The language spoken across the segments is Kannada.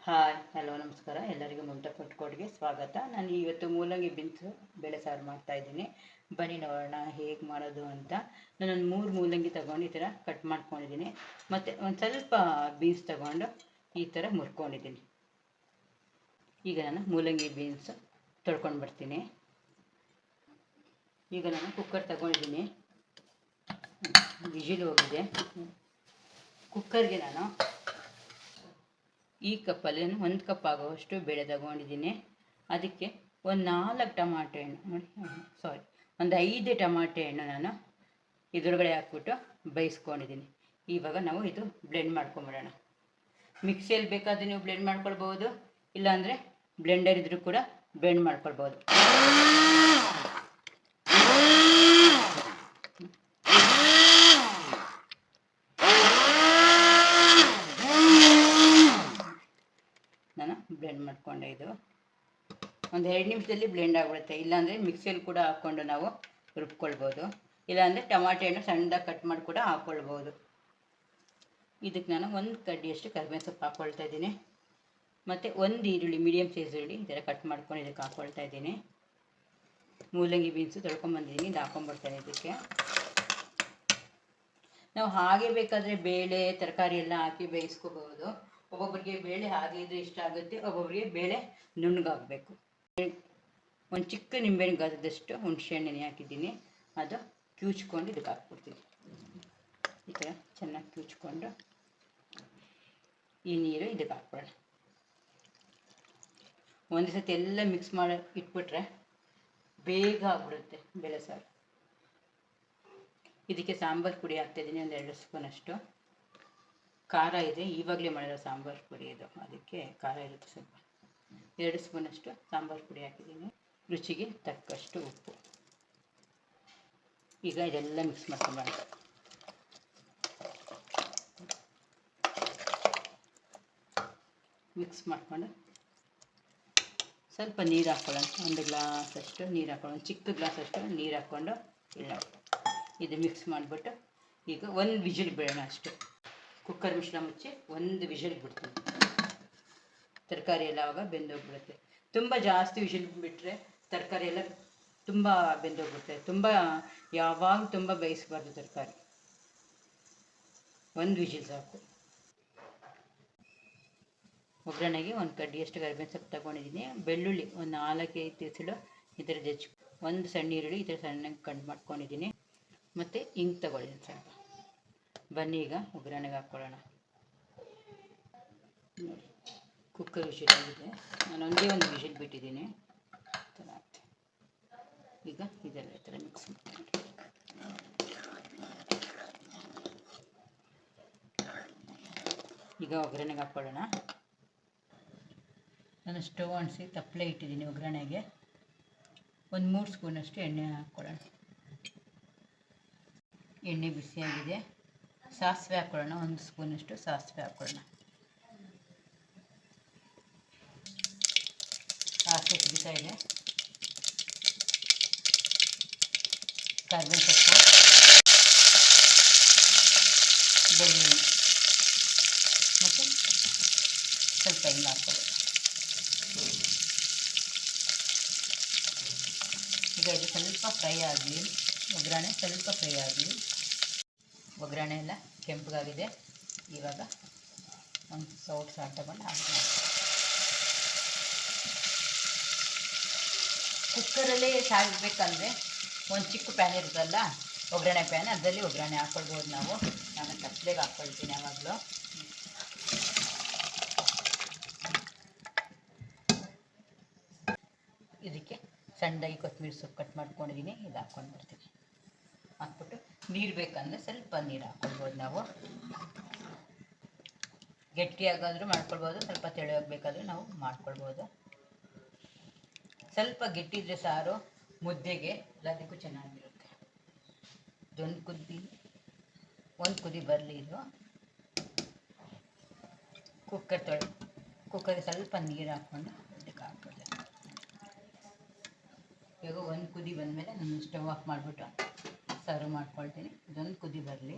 ಹಾಯ್ ಹಲೋ ನಮಸ್ಕಾರ ಎಲ್ಲರಿಗೂ ಮಮತಾ ಫುಡ್ ಸ್ವಾಗತ. ನಾನು ಇವತ್ತು ಮೂಲಂಗಿ ಬೀನ್ಸು ಬೇಳೆ ಸಾರು ಮಾಡ್ತಾಯಿದ್ದೀನಿ. ಬನ್ನಿ ನೋಡೋಣ ಹೇಗೆ ಮಾಡೋದು ಅಂತ. ನಾನೊಂದು 3 ಮೂಲಂಗಿ ತೊಗೊಂಡು ಈ ಥರ ಕಟ್ ಮಾಡ್ಕೊಂಡಿದ್ದೀನಿ. ಮತ್ತು ಒಂದು ಸ್ವಲ್ಪ ಬೀನ್ಸ್ ತೊಗೊಂಡು ಈ ಥರ ಮುರ್ಕೊಂಡಿದ್ದೀನಿ. ಈಗ ನಾನು ಮೂಲಂಗಿ ಬೀನ್ಸು ತೊಳ್ಕೊಂಡು ಬರ್ತೀನಿ. ಈಗ ನಾನು ಕುಕ್ಕರ್ ತಗೊಂಡಿದ್ದೀನಿ, ವಿಜಿಲ್ ಹೋಗಿದೆ. ಕುಕ್ಕರ್ಗೆ ನಾನು ಈ ಕಪ್ಪಲ್ಲಿ 1 ಕಪ್ ಆಗುವಷ್ಟು ಬೇಳೆ ತಗೊಂಡಿದ್ದೀನಿ. ಅದಕ್ಕೆ ಒಂದು 4 ಟಮಾಟೆ ಹಣ್ಣು ಒಂದು 5 ಟಮಾಟೆ ಹಣ್ಣು ನಾನು ಇದರೊಳಗಡೆ ಹಾಕ್ಬಿಟ್ಟು ಬೇಯಿಸ್ಕೊಂಡಿದ್ದೀನಿ. ಇವಾಗ ನಾವು ಇದು ಬ್ಲೆಂಡ್ ಮಾಡ್ಕೊಂಬಿಡೋಣ. ಮಿಕ್ಸಿಯಲ್ಲಿ ಬೇಕಾದರೆ ನೀವು ಬ್ಲೆಂಡ್ ಮಾಡ್ಕೊಳ್ಬೋದು, ಇಲ್ಲಾಂದರೆ ಬ್ಲೆಂಡರ್ ಇದ್ರೂ ಕೂಡ ಬ್ಲೆಂಡ್ ಮಾಡ್ಕೊಳ್ಬೋದು. ನಾನು ಬ್ಲೆಂಡ್ ಮಾಡಿಕೊಂಡೆ. ಇದು ಒಂದು 2 ನಿಮಿಷದಲ್ಲಿ ಬ್ಲೆಂಡ್ ಆಗಿಬಿಡುತ್ತೆ. ಇಲ್ಲಾಂದರೆ ಮಿಕ್ಸಿಯಲ್ಲಿ ಕೂಡ ಹಾಕ್ಕೊಂಡು ನಾವು ರುಬ್ಕೊಳ್ಬೋದು, ಇಲ್ಲಾಂದರೆ ಟಮಾಟೆ ಹಣ್ಣು ಸಣ್ಣದಾಗಿ ಕಟ್ ಮಾಡಿ ಕೂಡ ಹಾಕ್ಕೊಳ್ಬೋದು. ಇದಕ್ಕೆ ನಾನು 1 ಕಡ್ಡಿಯಷ್ಟು ಕರಿಬೇವಿನ ಸೊಪ್ಪು ಹಾಕ್ಕೊಳ್ತಾ ಇದ್ದೀನಿ. ಮತ್ತು 1 ಈರುಳ್ಳಿ, ಮೀಡಿಯಮ್ ಸೈಜ್ ಈರುಳ್ಳಿ ಈ ಥರ ಕಟ್ ಮಾಡ್ಕೊಂಡು ಇದಕ್ಕೆ ಹಾಕ್ಕೊಳ್ತಾ ಇದ್ದೀನಿ. ಮೂಲಂಗಿ ಬೀನ್ಸು ತೊಳ್ಕೊಂಬಂದಿದ್ದೀನಿ, ಇದು ಹಾಕ್ಕೊಂಬರ್ತಾನೆ. ಇದಕ್ಕೆ ನಾವು ಹಾಗೆ ಬೇಕಾದರೆ ಬೇಳೆ ತರಕಾರಿ ಎಲ್ಲ ಹಾಕಿ ಬೇಯಿಸ್ಕೋಬಹುದು. ಒಬ್ಬೊಬ್ಬರಿಗೆ ಬೇಳೆ ಹಾಗೆ ಇದ್ರೆ ಇಷ್ಟ ಆಗುತ್ತೆ, ಒಬ್ಬೊಬ್ಬರಿಗೆ ಬೇಳೆ ನುಣ್ಣಗಾಗಬೇಕು. ಒಂದು ಚಿಕ್ಕ ನಿಂಬೆಹಣ್ಣು ಗಾತ್ರದಷ್ಟು ಹುಣಸೆಹಣ್ಣು ನೆನೆ ಹಾಕಿದ್ದೀನಿ, ಅದು ಕ್ಯೂಚ್ಕೊಂಡು ಇದಕ್ಕೆ ಹಾಕ್ಬಿಡ್ತೀನಿ. ಈ ಥರ ಚೆನ್ನಾಗಿ ಕ್ಯೂಚ್ಕೊಂಡು ಈ ನೀರು ಇದಕ್ಕೆ ಹಾಕ್ಬಿಡೋಣ. ಒಂದು ಸತಿ ಎಲ್ಲ ಮಿಕ್ಸ್ ಮಾಡಿ ಇಟ್ಬಿಟ್ರೆ ಬೇಗ ಆಗ್ಬಿಡುತ್ತೆ ಬೇಳೆ ಸಾರು. ಇದಕ್ಕೆ ಸಾಂಬಾರು ಪುಡಿ ಹಾಕ್ತಾಯಿದ್ದೀನಿ, ಒಂದು 2 ಸ್ಪೂನಷ್ಟು. ಖಾರ ಇದೆ, ಇವಾಗಲೇ ಮಾಡಿರೋ ಸಾಂಬಾರು ಪುಡಿ ಇದು, ಅದಕ್ಕೆ ಖಾರ ಇರುತ್ತೆ. ಸ್ವಲ್ಪ 2 ಸ್ಪೂನಷ್ಟು ಸಾಂಬಾರು ಪುಡಿ ಹಾಕಿದ್ದೀನಿ. ರುಚಿಗೆ ತಕ್ಕಷ್ಟು ಉಪ್ಪು. ಈಗ ಇದೆಲ್ಲ ಮಿಕ್ಸ್ ಮಾಡ್ಕೊಂಬೋಣ. ಮಿಕ್ಸ್ ಮಾಡಿಕೊಂಡು ಸ್ವಲ್ಪ ನೀರು ಹಾಕ್ಕೊಳ್ಳೋಣ. 1 ಗ್ಲಾಸಷ್ಟು ನೀರು ಹಾಕ್ಕೊಳ್ಳೋಣ, ಚಿಕ್ಕ ಗ್ಲಾಸಷ್ಟು ನೀರು ಹಾಕ್ಕೊಂಡು ಇಲ್ಲ ಇದು ಮಿಕ್ಸ್ ಮಾಡಿಬಿಟ್ಟು ಈಗ 1 ವಿಜಿಲ್ ಬಿಡೋಣ ಅಷ್ಟೇ. ಕುಕ್ಕರ್ ಮಿಶ್ರ ಮುಚ್ಚಿ 1 ವಿಜಿಲ್ ಬಿಡ್ತೀನಿ. ತರಕಾರಿ ಎಲ್ಲ ಆವಾಗ ಬೆಂದೋಗ್ಬಿಡುತ್ತೆ. ತುಂಬ ಜಾಸ್ತಿ ವಿಜಿಲ್ ಬಿಟ್ಟರೆ ತರಕಾರಿ ಎಲ್ಲ ತುಂಬ ಬೆಂದೋಗ್ಬಿಡುತ್ತೆ. ಯಾವಾಗ ತುಂಬ ಬೇಯಿಸಬಾರ್ದು ತರಕಾರಿ. 1 ವಿಜಿಲ್ ಸಾಕು. ಒಗ್ಗರಣೆಗೆ 1 ಕಡ್ಡಿಯಷ್ಟು ಕರಿಬೇವಿನ ಸೊಪ್ಪು ತಗೊಂಡಿದ್ದೀನಿ. ಬೆಳ್ಳುಳ್ಳಿ ಒಂದು 4-5 ಎಸಳು ಈ ಥರ ಜಜ್ಜಿ, 1 ಸಣ್ಣ ಈರುಳ್ಳಿ ಈ ಥರ ಸಣ್ಣಗೆ ಕಟ್ ಮಾಡ್ಕೊಂಡಿದ್ದೀನಿ. ಮತ್ತು ಹಿಂಗೆ ತಗೊಳ್ಳಿದ್ದೀನಿ ಸ್ವಲ್ಪ. ಬನ್ನಿ ಈಗ ಒಗ್ಗರಣೆಗೆ ಹಾಕ್ಕೊಳ್ಳೋಣ. ನೋಡಿ, ಕುಕ್ಕರ್ ವಿಜಿಲ್ ಆಗಿದೆ, ನಾನು ಒಂದೇ 1 ವಿಜಿಲ್ ಬಿಟ್ಟಿದ್ದೀನಿ. ಈಗ ಇದೆಲ್ಲ ಈ ಥರ ಮಿಕ್ಸ್ ಮಾಡಿ ಈಗ ಒಗ್ಗರಣೆಗೆ ಹಾಕ್ಕೊಳ್ಳೋಣ. ನಾನು ಸ್ಟವ್ ಅಂಟಿಸಿ ತಪ್ಪಲೆ ಇಟ್ಟಿದ್ದೀನಿ. ಒಗ್ಗರಣೆಗೆ ಒಂದು 3 ಸ್ಪೂನಷ್ಟು ಎಣ್ಣೆ ಹಾಕ್ಕೊಳ್ಳೋಣ. ಎಣ್ಣೆ ಬಿಸಿಯಾಗಿದೆ. ಸಾಸಿವೆ ಹಾಕ್ಕೊಳ್ಳೋಣ, 1 ಸ್ಪೂನಷ್ಟು ಸಾಸಿವೆ ಹಾಕ್ಕೊಳ್ಳೋಣ. ಸಾಸಿವೆ ಕುದೀತಾ ಇದೆ. ಕರಿಬೇವು ಸೊಪ್ಪು, ಬೆಳ್ಳುಳ್ಳಿ ಮತ್ತು ಸ್ವಲ್ಪ ಹಿಂಗೆ ಹಾಕ್ಕೊಳ್ಳೋಣ. ಈಗ ಇದು ಸ್ವಲ್ಪ ಫ್ರೈ ಆಗಲಿ, ಒಗ್ಗರಣೆ ಸ್ವಲ್ಪ ಫ್ರೈ ಆಗಲಿ. ಒಗ್ಗರಣೆ ಎಲ್ಲ ಕೆಂಪಗಾಗಿದೆ. ಇವಾಗ ಒಂದು ಸೌಟ್ ಸಾರು ತಗೊಂಡು ಹಾಕ್ತೀನಿ. ಕುಕ್ಕರಲ್ಲೇ ಸಾಗಬೇಕಂದ್ರೆ ಒಂದು ಚಿಕ್ಕ ಪ್ಯಾನ್ ಇರುತ್ತಲ್ಲ, ಒಗ್ಗರಣೆ ಪ್ಯಾನ್, ಅದರಲ್ಲಿ ಒಗ್ಗರಣೆ ಹಾಕ್ಕೊಳ್ಬೋದು ನಾವು. ನಾನು ತಪ್ಪಲೆಗೆ ಹಾಕ್ಕೊಳ್ತೀನಿ ಯಾವಾಗಲೂ. ಇದಕ್ಕೆ ಸಣ್ಣದಾಗಿ ಕೊತ್ತಂಬರಿ ಸೊಪ್ಪು ಕಟ್ ಮಾಡ್ಕೊಂಡಿದ್ದೀನಿ, ಇದು ಹಾಕ್ಕೊಂಡು ಬರ್ತೀನಿ. ಹಾಕ್ಬಿಟ್ಟು ನೀರು ಬೇಕಂದರೆ ಸ್ವಲ್ಪ ನೀರು ಹಾಕ್ಕೊಳ್ಬೋದು ನಾವು. ಗಟ್ಟಿಯಾಗಾದರೂ ಮಾಡ್ಕೊಳ್ಬೋದು, ಸ್ವಲ್ಪ ತೆಳುವಾಗಬೇಕಾದ್ರೂ ನಾವು ಮಾಡ್ಕೊಳ್ಬೋದು. ಸ್ವಲ್ಪ ಗಟ್ಟಿದ್ರೆ ಸಾರು ಮುದ್ದೆಗೆ ಎಲ್ಲದಕ್ಕೂ ಚೆನ್ನಾಗಿರುತ್ತೆ. ಒಂದು ಕುದಿ ಬರಲಿ. ಇದು ಕುಕ್ಕರ್ಗೆ ಸ್ವಲ್ಪ ನೀರು ಹಾಕ್ಕೊಂಡು ಇದಕ್ಕೆ ಹಾಕ್ಬೋದು. ಇವಾಗ 1 ಕುದಿ ಬಂದಮೇಲೆ ನಾನು ಸ್ಟವ್ ಆಫ್ ಮಾಡಿಬಿಟ್ಟು ಸರ್ವ್ ಮಾಡ್ಕೊಳ್ತೀನಿ. ಇದೊಂದು ಕುದಿ ಬರಲಿ.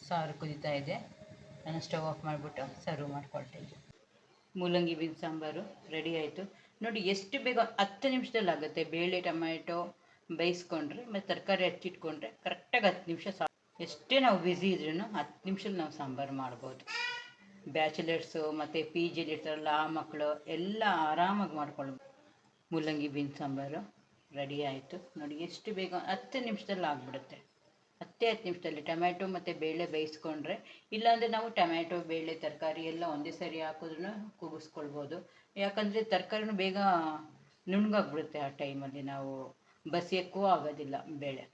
ಸಾರು ಕುದೀತಾ ಇದೆ, ನಾನು ಸ್ಟವ್ ಆಫ್ ಮಾಡಿಬಿಟ್ಟು ಸರ್ವ್ ಮಾಡ್ಕೊಳ್ತೀನಿ. ಮೂಲಂಗಿ ಬೀನ್ ಸಾಂಬಾರು ರೆಡಿ ಆಯಿತು. ನೋಡಿ ಎಷ್ಟು ಬೇಗ 10 ನಿಮಿಷದಲ್ಲಿ ಆಗುತ್ತೆ. ಬೇಳೆ ಟೊಮ್ಯಾಟೊ ಬೇಯಿಸ್ಕೊಂಡ್ರೆ ಮತ್ತು ತರಕಾರಿ ಹಚ್ಚಿಟ್ಕೊಂಡ್ರೆ ಕರೆಕ್ಟಾಗಿ 10 ನಿಮಿಷ ಎಷ್ಟೇ ನಾವು ಬ್ಯುಸಿ ಇದ್ರೂ 10 ನಿಮಿಷದಲ್ಲಿ ನಾವು ಸಾಂಬಾರು ಮಾಡ್ಬೋದು. ಬ್ಯಾಚುಲರ್ಸು ಮತ್ತು ಪಿ ಜಿಲಿ ಇರ್ತಾರಲ್ಲ ಆ ಮಕ್ಕಳು ಎಲ್ಲ ಆರಾಮಾಗಿ ಮಾಡ್ಕೊಳ್ಬೋದು. ಮೂಲಂಗಿ ಬೀನ್ ಸಾಂಬಾರು ರೆಡಿ ಆಯಿತು. ನೋಡಿ ಎಷ್ಟು ಬೇಗ 10 ನಿಮಿಷದಲ್ಲಿ ಆಗಿಬಿಡುತ್ತೆ. 10 ನಿಮಿಷದಲ್ಲಿ ಟೊಮ್ಯಾಟೊ ಮತ್ತು ಬೇಳೆ ಬೇಯಿಸ್ಕೊಂಡ್ರೆ, ಇಲ್ಲಾಂದರೆ ನಾವು ಟೊಮ್ಯಾಟೊ ಬೇಳೆ ತರಕಾರಿ ಎಲ್ಲ ಒಂದೇ ಸರಿ ಹಾಕಿದ್ರೂ ಕೂಗಿಸ್ಕೊಳ್ಬೋದು. ಯಾಕಂದರೆ ತರಕಾರಿನೂ ಬೇಗ ನುಣ್ಣಗಾಗ್ಬಿಡುತ್ತೆ ಆ ಟೈಮಲ್ಲಿ, ನಾವು ಬಸಿಯೋಕ್ಕೂ ಆಗೋದಿಲ್ಲ ಬೇಳೆ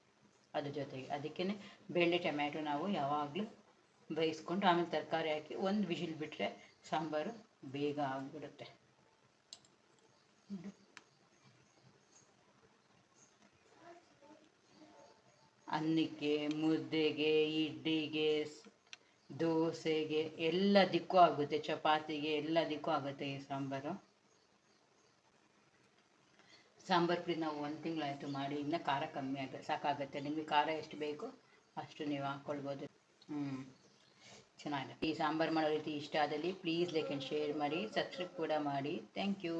ಅದ್ರ ಜೊತೆಗೆ. ಅದಕ್ಕೇ ಬೇಳೆ ಟೊಮ್ಯಾಟೊ ನಾವು ಯಾವಾಗಲೂ ಬೇಯಿಸ್ಕೊಂಡು ಆಮೇಲೆ ತರಕಾರಿ ಹಾಕಿ ಒಂದು ವಿಷಿಲ್ ಬಿಟ್ಟರೆ ಸಾಂಬಾರು ಬೇಗ ಆಗಿಬಿಡುತ್ತೆ. ಅನ್ನಕ್ಕೆ, ಮುದ್ದೆಗೆ, ಇಡ್ಲಿಗೆ, ದೋಸೆಗೆ ಎಲ್ಲದಕ್ಕೂ ಆಗುತ್ತೆ, ಚಪಾತಿಗೆ ಎಲ್ಲದಕ್ಕೂ ಆಗುತ್ತೆ ಈ ಸಾಂಬಾರು. ಸಾಂಬಾರು ಪುಡಿ ನಾವು 1 ತಿಂಗಳಾಯಿತು ಮಾಡಿ, ಇನ್ನೂ ಖಾರ ಕಮ್ಮಿ ಸಾಕಾಗುತ್ತೆ. ನಿಮಗೆ ಖಾರ ಎಷ್ಟು ಬೇಕು ಅಷ್ಟು ನೀವು ಹಾಕ್ಕೊಳ್ಬೋದು. ಚೆನ್ನಾಗಿದೆ. ಈ ಸಾಂಬಾರು ಮಾಡೋ ರೀತಿ ಇಷ್ಟ ಆದಲ್ಲಿ ಪ್ಲೀಸ್ ಲೈಕ್ ಆ್ಯಂಡ್ ಶೇರ್ ಮಾಡಿ, ಸಬ್ಸ್ಕ್ರೈಬ್ ಕೂಡ ಮಾಡಿ. Thank you.